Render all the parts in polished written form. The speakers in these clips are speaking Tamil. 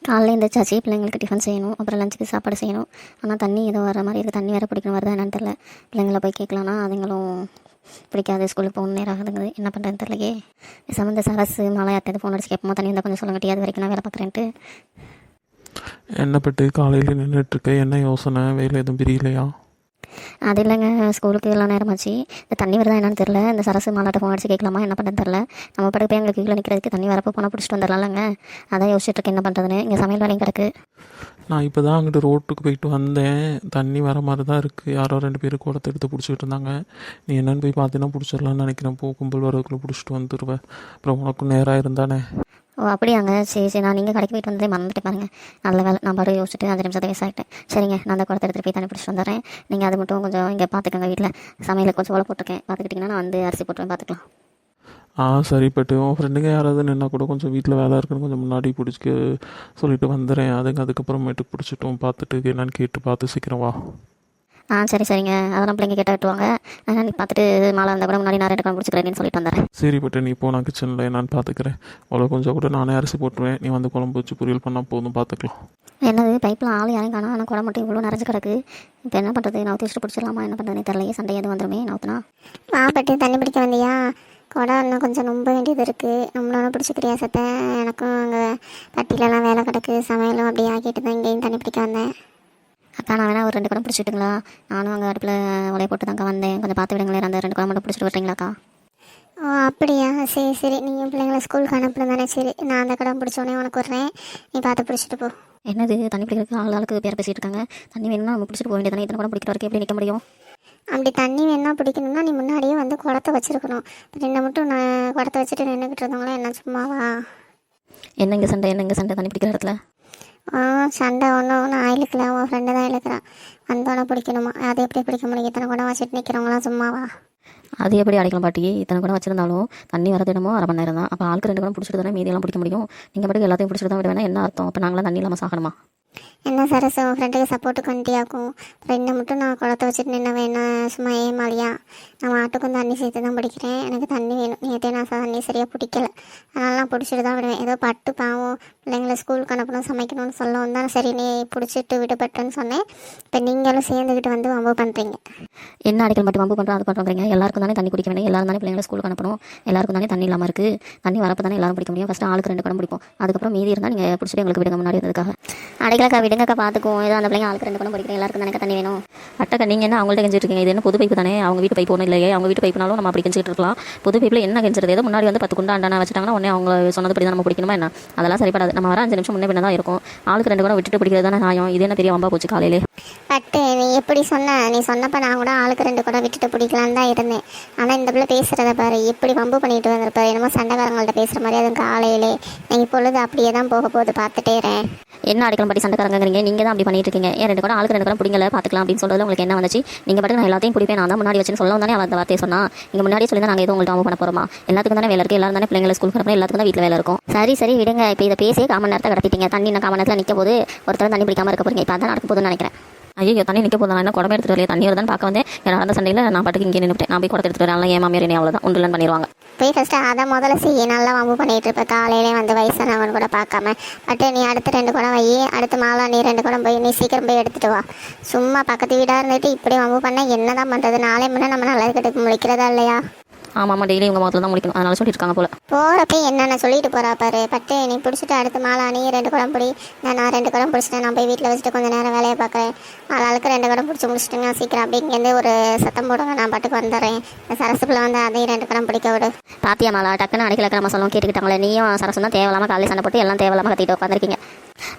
காலையில் எழுந்திரிச்சாச்சு, பிள்ளைங்களுக்கு டிஃபன் செய்யணும், அப்புறம் லஞ்சுக்கு சாப்பாடு செய்யணும். ஆனால் தண்ணி ஏதோ வர மாதிரி இருக்குது. தண்ணி வேறு பிடிக்கணும், வருதா என்னன்னு தெரில. பிள்ளைங்கள போய் கேட்கலான்னா அதுங்களும் பிடிக்காது, ஸ்கூலுக்கு போகணும் நேரம் ஆகுதுங்குது. என்ன பண்ணுறதுன்னு தெரியலையே. சம்மந்த சரசு மழை யார்ட்டாவது ஃபோன் அடிச்சு கேட்போம், தண்ணி இருந்தால் கொஞ்சம் சொல்லுங்க, அது வரைக்கும் நான் வேலை பார்க்குறேன்ட்டு. என்ன பட்டு காலையில் நின்றுட்டுருக்க, என்ன யோசனை, வேலை எதுவும் பிரியலையா? அது இல்லைங்க, ஸ்கூலுக்கு எல்லாம் நேரமாச்சு. இந்த தண்ணி வருதா என்னன்னு தெரில. இந்த சரசு மாலாட்ட ஃபோன் அடிச்சு கேட்கலாமா, என்ன பண்ணுறதுன்னு தெரில. நம்ம படுக்க போய் எங்களுக்கு கீழே நிற்கிறதுக்கு தண்ணி வரப்போ போனால் பிடிச்சிட்டு வந்துடலாம்லங்க. அதான் யோசிச்சுட்ருக்கேன் என்ன பண்ணுறதுன்னு. இங்கே சமையல் வேலையும் கிடக்கு. நான் இப்போ தான் அங்கிட்டு ரோட்டுக்கு போயிட்டு வந்தேன். தண்ணி வர மாதிரி தான் இருக்குது. யாரோ 2 பேர் குடத்தை எடுத்து பிடிச்சிட்டு இருந்தாங்க. நீ என்னென்னு போய் பார்த்தீங்கன்னா பிடிச்சிடலான்னு நினைக்கிறேன். கும்பல் வரதுக்குள்ளே பிடிச்சிட்டு வந்துடுவேன். அப்புறம் உனக்கும் நேராக இருந்தானே. ஓ அப்படியாங்க, சரி சரி. நான் நீங்கள் கடைக்கு போயிட்டு வந்ததே மறந்துட்டு பாருங்க. நல்ல வேலை, நான் பாடு யோசிச்சுட்டு 5 நிமிஷத்தை வேஸ்ட் ஆகிட்டேன். சரிங்க, நான் அந்த குடத்தை எடுத்துகிட்டு போய் தண்ணி பிடிச்சிட்டு வந்துடுறேன். நீங்கள் அது மட்டும் கொஞ்சம் இங்கே பார்த்துக்கோங்க. வீட்டில் சமையலுக்கு கொஞ்சம் ஓலை போட்டிருக்கேன், பார்த்துக்கிட்டிங்கன்னா நான் வந்து அரிசி போட்டுவேன், பார்த்துக்கலாம். சரி பட்டு உன் ஃப்ரெண்டுங்க யாராவது நின்னா கூட கொஞ்சம் வீட்டில் வேலை இருக்குன்னு கொஞ்சம் முன்னாடி பிடிச்சிக்க சொல்லிட்டு வந்துடுறேன். அதுக்கப்புறமேட்டுக்கு பிடிச்சிட்டும் பார்த்துட்டு என்னன்னு கேட்டு பார்த்து சீக்கிரம் வா. சரி சரிங்க. அதெல்லாம் பிள்ளைங்க கேட்ட விட்டுவாங்க. அதனால் நீ பார்த்துட்டு மாலை இருந்தால் கூட முன்னாடி நான் 2 குடம் பிடிச்சிக்கிறேன்னு சொல்லிட்டு வந்துடுறேன். சரி பட்டு நீ இப்போ நான் கிச்சனில் என்னான்னு பார்த்துக்கிறேன். அவ்வளோ கொஞ்சம் கூட நானே அரிசி போட்டுருவேன். நீ வந்து குழம்பு வச்சு பொரியல் பண்ணால் போதும், பார்த்துக்கலாம். என்னது பைப்பில் ஆள் யாரும் காணோம், ஆனால் குடம் மட்டும் இவ்வளோ நிறைஞ்சு கிடக்கு. இப்போ என்ன பண்ணுறது? நான் ஊற்றி வச்சுட்டு பிடிச்சிடலாமா, என்ன பண்ணுறதுனே தெரியலையே. சண்டை எதுவும் வந்துடுமே நான் ஊற்றினா. பட்டு தண்ணி பிடிக்க வந்தியா? குடம் இன்னும் கொஞ்சம் ரொம்ப வேண்டியது இருக்குது. நம்மளால பிடிச்சிக்கிறியா சத்த? எனக்கும் அங்கே பட்டிலெலாம் வேலை கிடக்கு, சமையலும் அப்படியே ஆக்கிட்டு தான் இங்கேயும் தண்ணி பிடிக்க வந்தேன். அக்கா நான் வேணா ஒரு 2 குடம் பிடிச்சிட்டுங்களா? நானும் அங்கே அடுப்பில் உலைய போட்டு தாங்க வந்தேன். கொஞ்சம் பார்த்து விடுங்களேன், அந்த 2 குடம் மட்டும் பிடிச்சிட்டு விட்றீங்களாக்கா? ஓ அப்படியா, சரி சரி. நீங்கள் பிள்ளைங்களை ஸ்கூலுக்கு அனுப்புறது தானே. சரி, நான் அந்த குடம் பிடிச்சோடனே உனக்கு விட்றேன், நீ பார்த்து பிடிச்சிட்டு போ. என்னது தண்ணி பிடிக்கிறதுக்கு ஆளுக்கு பேர் பேசிகிட்டு இருக்காங்க? தண்ணி வேணும்னா நம்ம பிடிச்சிட்டு போக வேண்டியது. இத்தனை குடம் பிடிக்கிற வரைக்கும் எப்படி நிற்க முடியும்? அப்படி தண்ணி வேணா பிடிக்கணும்னா நீ முன்னாடியே வந்து குடத்தை வச்சுருக்கணும். ரெண்டை மட்டும் நான் குடத்தை வச்சுட்டு நின்றுக்கிட்டு இருந்தவங்களே என்ன சும்மாவா? என்னங்க சண்டை தண்ணி பிடிக்கிற இடத்துல? சண்டை ஒன்று இழுக்கல, உன் ஃப்ரெண்டு தான் இழுக்கிறான். வந்தோடனே பிடிக்கணுமா? அதை எப்படி பிடிக்க முடியும்? இத்தனை குடம் வச்சுட்டு நிற்கிறவங்களாம் சும்மாவா? அது எப்படி அடைக்கலாம் பாட்டி? இத்தனை குடம் வச்சிருந்தாலும் தண்ணி வரதிடமோ 1/2 மணி நேரம் தான். அப்போ ஆளுக்கு 2 குடம் பிடிச்சிட்டு தானே மீதியெல்லாம் பிடிக்க முடியும். நீங்கள் மட்டும் எல்லாத்தையும் பிடிச்சிட்டு தான் விடுவேன்னா என்ன அர்த்தம்? அப்போ நாங்களாம் தண்ணி இல்லாமல் சாகணுமா? என்ன சரசு, உன் ஃப்ரெண்டுக்கு சப்போர்ட்டுக்கு வந்துட்டியாக்கும். ரெண்டு மட்டும் நான் குளத்தை வச்சுட்டு நின்ன வேணாம், சும்மா ஏமாலியா? நான் மாட்டுக்கும் தண்ணி சேர்த்து தான் பிடிக்கிறேன். எனக்கு தண்ணி வேணும். நேற்றே நான் தண்ணி சரியாக பிடிக்கல, அதனால நான் பிடிச்சிட்டு தான் விடுவேன். ஏதோ பட்டு பாவம் பிள்ளைங்களை ஸ்கூலுக்கு அனுப்பணும், சமைக்கணும்னு சொல்லவும் தான் சரி நீ பிடிச்சிட்டு விடுபட்டுன்னு சொன்னேன். இப்போ நீங்களும் சேர்ந்துக்கிட்டு வந்து வம்பு பண்ணுறீங்க. என்ன அடிக்கல் மட்டும் வம்பு பண்ணுறோம், அது பண்ணுறீங்க. எல்லாருக்கும் தானே தண்ணி குடிக்க வேணும், எல்லாரும் தானே பிள்ளைங்களை ஸ்கூலுக்கு அனுப்பணும், எல்லாருக்கும் தானே தண்ணி இல்லாமல் இருக்குது. தண்ணி வரப்போ தானே எல்லாரும் பிடிக்க முடியும். ஃபஸ்ட்டு ஆளுக்கு 2 குடம் பிடிப்போம், அதுக்கப்புறம் மீதி இருந்தால் நீங்கள் பிடிச்சிட்டு எங்களுக்கு விடுங்க முன்னாடி இருந்ததுக்காக. அடைக்கலக்கா விடுங்கக்கா, பார்த்துக்குவோம். ஏதோ அந்த பிள்ளைங்க ஆளுக்கு 2 குடம் பிடிக்கிறேன், எல்லாருக்கும் தானே தண்ணி வேணும். அட்டக்கா நீங்கள் என்ன அவங்கள்ட்ட கெஞ்சிட்டு இருக்கீங்க? இது என்ன புது பைப்பு தானே? அவங்க வீட்டு பைப்பு ஒன்றும் இல்லையே. அவங்க வீட்டு பைப்புனாலும் நம்ம அப்படி கெஞ்சிட்டு இருக்கலாம். புது பைப்பில் என்ன கெஞ்சிருது? ஏதோ முன்னாடி வந்து 10 குண்டா அண்டானா வச்சுட்டாங்கன்னா உடனே அவங்க சொன்னதுபடி தான் நம்ம பிடிக்கணுமா என்ன? அதெல்லாம் சரிப்படாது. நம்ம வர 5 நிமிஷம் முன்னே பின்ன தான் இருக்கும். ஆளுக்கு 2 குடம் விட்டுட்டு பிடிக்கிறது தானே நியாயம். இது என்ன பெரிய வம்பா போச்சு காலையிலே? பட்டு நீ எப்படி சொன்ன? நீ சொன்னப்போ நான் கூட ஆளுக்கு 2 குடம் விட்டுட்டு பிடிக்கலான்னு தான் இருந்தேன். ஆனால் இந்த பிள்ளை பேசுகிறத பாரு, எப்படி வம்பு பண்ணிட்டு வந்திருப்பாரு. என்னமோ சண்டைக்காரங்கள்ட்ட பேசுகிற மாதிரி. அதுவும் காலையிலே நீங்கள் பொழுது அப்படியே தான் போக போகுது, பார்த்துட்டேறேன். என்ன அடிக்கலாம் பாட்டி சண்டைக்காரங்கிறீங்க? நீங்கள் தான் அப்படி பண்ணிட்டு இருக்கீங்க. ஏன் 2 குடம் ஆளுக்கு 2 குடம் பிடிங்கல பார்த்துக்கலாம் அப்படின்னு சொல்றதுல உங்களுக்கு என்ன வந்துச்சு? நீங்கள் பாட்டு நான் எல்லாத்தையும் பிடிப்பேன், நான் தான் முன்னாடி வச்சுன்னு சொல்லவும் தானே அவள் அந்த வார்த்தையை சொன்னா. நீங்கள் முன்னாடியே சொல்லி தான் நாங்கள் எதுவும் உங்கள்கிட்ட வம்பு பண்ண போகிறோமா? எல்லாத்துக்கும் தானே வேலை இருக்குது, எல்லாரும் தானே பிள்ளைங்களை ஸ்கூலுக்கு அனுப்பணும், எல்லாத்துக்கும் தான் வீட்டில் வேலை இருக்கும். சரி சரி விடுங்க. இப்போ இதை பேசி 1/4 மணி நேரத்தை கடத்திட்டீங்க. தண்ணி இன்னும் 1/4 மணி நேரத்தில் நிற்க போது, ஒருத்தர் தண்ணி பிடிக்காம இருக்க போறீங்க. இப்போ அதான் நடக்க போதுன்னு நினைக்கிறேன். ஐயோ தண்ணி நிற்க போதும். நான் என்ன குடமே எடுத்துட்டு வரலையே, தண்ணி வருதான்னு பார்க்க வந்தேன். நடந்த சண்டையில் நான் பாட்டுக்கு இங்கே நின்றுட்டேன். நான் போய் குடத்தை எடுத்துட்டு வரேன். ஏன் மாமியார் என்ன அவ்வளோதான் ஒன்று பண்ணிடுவாங்க. போய் ஃபஸ்ட்டு அதை முதல்ல செய்ய. நல்லா வம்பு பண்ணிட்டு இருப்ப காலையிலே வந்து வயசானவன் கூட பார்க்காம. பட்டு நீ அடுத்து 2 குடம் வை, அடுத்து மாலை நீ 2 குடம் போய் நீ சீக்கிரம் போய் எடுத்துட்டு வா. சும்மா பக்கத்து வீடாக இருந்துட்டு இப்படி வம்பு பண்ணால் என்ன தான் பண்ணுறது? நாளை முன்னே நம்ம நல்லது கெடுக்க முடிக்கிறதா இல்லையா? ஆமாம் டெய்லி உங்கள் முகத்தில் தான் முடிக்கணும், அதனால சொல்லிட்டு இருக்காங்க போல. போகிறப்ப என்னென்ன சொல்லிட்டு போகிறா பாரு. பட்டு நீ பிடிச்சிட்டு அடுத்து மாலை நீ 2 குடம் பிடி, நான் 2 குடம் பிடிச்சிட்டேன். நான் போய் வீட்டில் வச்சுட்டு கொஞ்சம் நேரம் வேலையை பார்க்குறேன். ஆளுக்கு 2 குடம் பிடிச்சி முடிச்சிட்டுங்க சீக்கிரம். அப்படி இங்கேருந்து ஒரு சத்தம் போடுங்க, நான் பாட்டுக்கு வந்துடுறேன். சரசுக்குள்ள வந்து அதையும் 2 குடம் பிடிக்க விடு. பாத்தியா மாலா, டக்குன்னு அடிக்கல நம்ம சொல்லவும் கேட்டுக்கிட்டாங்களே. நீயும் சரசம் தான் தேவையில்லாமல் காலையில் சண்டை போட்டு எல்லாம் தேவையில்லாமல் கத்திட்டு உட்காந்துருக்கீங்க.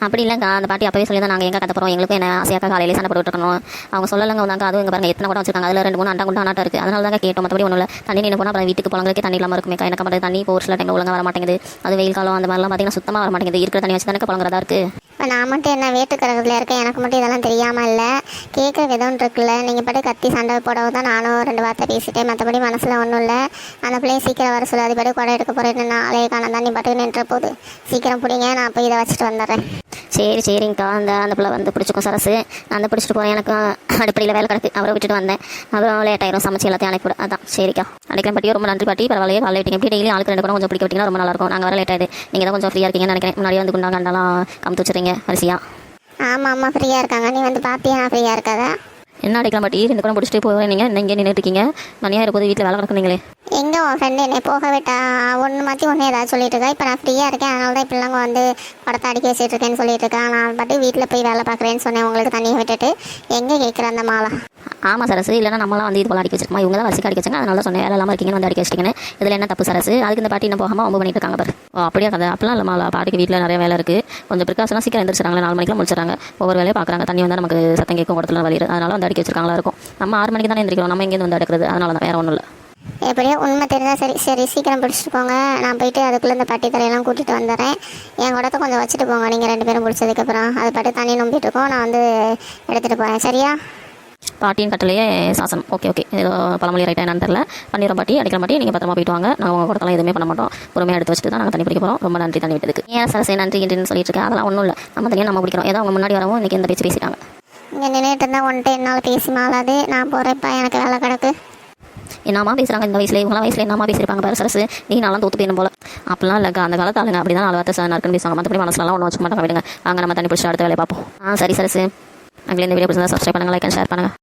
அப்படி இல்லைங்க, அந்த பாட்டி அப்பவே சொல்லி தான் நாங்கள் எங்கே கத்த போகிறோம், எங்களுக்கும் என்ன ஆசையாக காலையிலே சண்டை போட்டு இருக்கணும். அவங்க சொல்லலைங்க வந்தாங்க. அதுவும் இங்கே பாருங்க எத்தனை கூட வச்சிருக்காங்க, அதில் 2 3 அண்டா குண்டா ஆனாட்டா இருக்குது. அதனால தான் கேட்டோம், மற்றபடி ஒன்றும் இல்லை. தண்ணி நின்று போனால் அப்புறம் வீட்டுக்கு போலங்களுக்கே தண்ணி இல்லாமல் இருக்குமே. எனக்கு பண்ணுறது தண்ணி இப்போ ஒரு சில டைமில் ஒழுங்காக வர மாட்டேங்குது. அது வெயில் காலம் அந்த மாதிரிலாம் பார்த்தீங்கன்னா சுத்தமாக வர மாட்டேங்குது. இருக்கிற தண்ணி வச்சு தானே புழங்குறதா இருக்குது. இப்போ நான் மட்டும் என்ன வேட்டுக்கிறதுல இருக்கேன், எனக்கு மட்டும் இதெல்லாம் தெரியாமல் இல்லை. கேட்குற விதம் இருக்குல்ல. நீங்கள் பாட்டு கத்தி சண்டை போடவும் தான் நானும் 2 வார்த்தை பேசிட்டேன். மற்றபடி மனசில் ஒன்றும் இல்லை. அந்த பிள்ளையை சீக்கிரம் வர சொல்லி அது பாட்டு குடம் எடுக்க போகிறேன்னு நாளே காணம் தான். நீ பாட்டுக்கு நின்ற போது சீக்கிரம் பிடிங்க, நான் போய் இதை வச்சுட்டு வந்துடுறேன். சரி சரிங்கக்கா, அந்த பிள்ளை வந்து பிடிச்சிக்கும் சரசு. அந்த பிடிச்சிட்டு போகிறேன், எனக்கு அடுப்படியில் வேலை கிடக்கு, அவரை விட்டுட்டு வந்தேன். அப்புறம் லேட் ஆயிரும் சமைச்சு எல்லாத்தையும் அனுப்பிவிட. அதான் சரிக்கா. அடிக்கலாம் பாட்டி, ரொம்ப நன்றி பாட்டி. பரவாயில்லையே, காலை விட்டீங்க. எப்படி டெய்லி ஆளுக்கு 2 கூட கொஞ்சம் பிடிக்க விட்டீங்கன்னா ரொம்ப நல்லாயிருக்கும். நாங்கள் வர லேட் ஆகுது, நீங்கள் தான் கொஞ்சம் ஃப்ரீயாக இருக்கீங்கன்னு நினைக்கிறேன். முன்னாடியே வந்து குண்டாங்க அண்டெல்லாம் கமுத்து வச்சுறீங்க வரிசையா. ஆமாம் அம்மா ஃப்ரீயாக இருக்காங்க, நீ வந்து பார்த்தியா ஃப்ரீயாக இருக்காதா? என்ன அடிக்கலாம் பாட்டி, 2 கூட முடிச்சுட்டு போகிறேன். நீங்கள் என்ன இங்கே நின்றுட்டு இருக்கீங்க? மணியாக இருக்கும்போது வீட்டில் வேலை கிடக்குறீங்களே. எங்கே உன் ஃப்ரெண்டு என்னை போக விட்டா ஒன்று மாற்றி ஒன்று ஏதாவது சொல்லிட்டு இருக்கா. இப்போ நான் ஃப்ரீயாக இருக்கேன், அதனால தான் இப்படிலாம் வந்து படத்தை அடிக்க வச்சுட்டு இருக்கேன்னு சொல்லிட்டு இருக்கேன். நான் பாட்டு வீட்டில் போய் வேலை பார்க்குறேன்னு சொன்னேன் உங்களுக்கு தண்ணியை விட்டுட்டு. எங்கே கேட்குற அந்த மாலை? ஆமாம் சரசு, இல்லைனா நம்மளாம் வந்து இது போல அடிக்க வச்சிருக்கோமா? இவங்க தான் வரிசைக்கு அடிக்க வச்சாங்க, அதனால தான் சொன்னேன் வேலை இல்லாமல் இருக்கீங்கன்னு வந்து அடிக்க வச்சிட்டிங்கன்னு. இதில் என்ன தப்பு சரசு? அதுக்கு இந்த பாட்டி என்ன போகாமல் அவங்க பண்ணிட்டு இருக்காங்க பாரு. அப்படியே கதை அப்படிலாம் இல்லை மாலா. பாட்டிக்கு வீட்டில் நிறைய வேலை இருக்குது, கொஞ்சம் ப்ரிகாஷனாக சீக்கிரம் எழுந்திரிச்சாங்க. 4 மணிக்கெலாம் முடிச்சிடறாங்க. ஒவ்வொரு வேலையை பார்க்குறாங்க. தண்ணி வந்தால் நமக்கு சத்தம் கேட்கும், குடத்துல வலியுது, அதனால வந்து அடிக்க வச்சிருக்காங்களா இருக்கும். நம்ம 6 மணிக்கு தானே எந்திரிக்கிறோம், நம்ம எங்கேருந்து வந்து அடக்கிறது? அதனால தான், வேறு ஒன்றும் இல்லை. எப்படியோ உண்மை தெரிஞ்சால் சரி. சரி சீக்கிரம் பிடிச்சிட்டு போங்க, நான் போயிட்டு அதுக்குள்ளே இந்த பட்டி தரையெல்லாம் கூட்டிகிட்டு வந்துடுறேன். என் குடத்தை கொஞ்சம் வச்சுட்டு போங்க, நீங்கள் 2 பேரும் பிடிச்சதுக்கப்புறம். அது பாட்டு தண்ணி நம்பிட்டு இருக்கோம், நான் வந்து எடுத்துகிட்டு போகிறேன். சரியா? பாட்டியின் கட்டளையே சாசனம். ஓகே ஓகே, ஏதோ பழமொழி ரைட்டாக என்னன்னு தெரியல. பண்ணிடுறோம் பாட்டி, அடிக்கிற மாட்டி. நீங்கள் பத்திரமா போயிட்டு வாங்க. நாங்கள் உங்கள் குடத்தெல்லாம் எதுவுமே பண்ண மாட்டோம், பொறுமையாக எடுத்து வச்சுட்டு தான் நாங்கள் தண்ணி பிடிக்க போகிறோம். ரொம்ப நன்றி தண்ணி விட்டதுக்கு. ஏன் சரசே நன்றி கிண்டின்னு சொல்லிட்டு இருக்கேன்? அதெல்லாம் ஒன்றும் இல்லை, நம்ம தனியாக நம்ம பிடிக்கிறோம். ஏதோ அவங்க முன்னாடி வரவும் இன்றைக்கி இந்த பேச்சு பேசிட்டாங்க. இங்கே நின்றுட்டு இருந்தால் ஒன்ட்டு என்னால் பேசி மாளாது. நான் போகிறப்ப எனக்கு வேலை கிடக்கு. என்னம்மா பேசுகிறாங்க இந்த வயசுல? இவங்களாம் வயசில் என்னம்மா பேசியிருப்பாங்க பாரு சரசு. நீ நான்லாம் தோற்று போயிடும் போல. அப்படிலாம் இல்லைக்கா, அந்த காலத்து ஆளுங்க அப்படி தான் 4 வார்த்தை நறுக்குன்னு பேசுவாங்க. மற்றபடி மனசுலாம் ஒன்றும் வச்சுக்க மாட்டாங்க. விடுங்க, வாங்க நம்ம தண்ணி பிடிச்சி அடுத்த வேலையை பார்ப்போம். சரி சரசு, நாங்களே இந்த வீடியோ பிடிச்சா சப்ஸ்கிரைப் பண்ணுங்கள், லைக் அண்ட் ஷேர் பண்ணுங்கள்.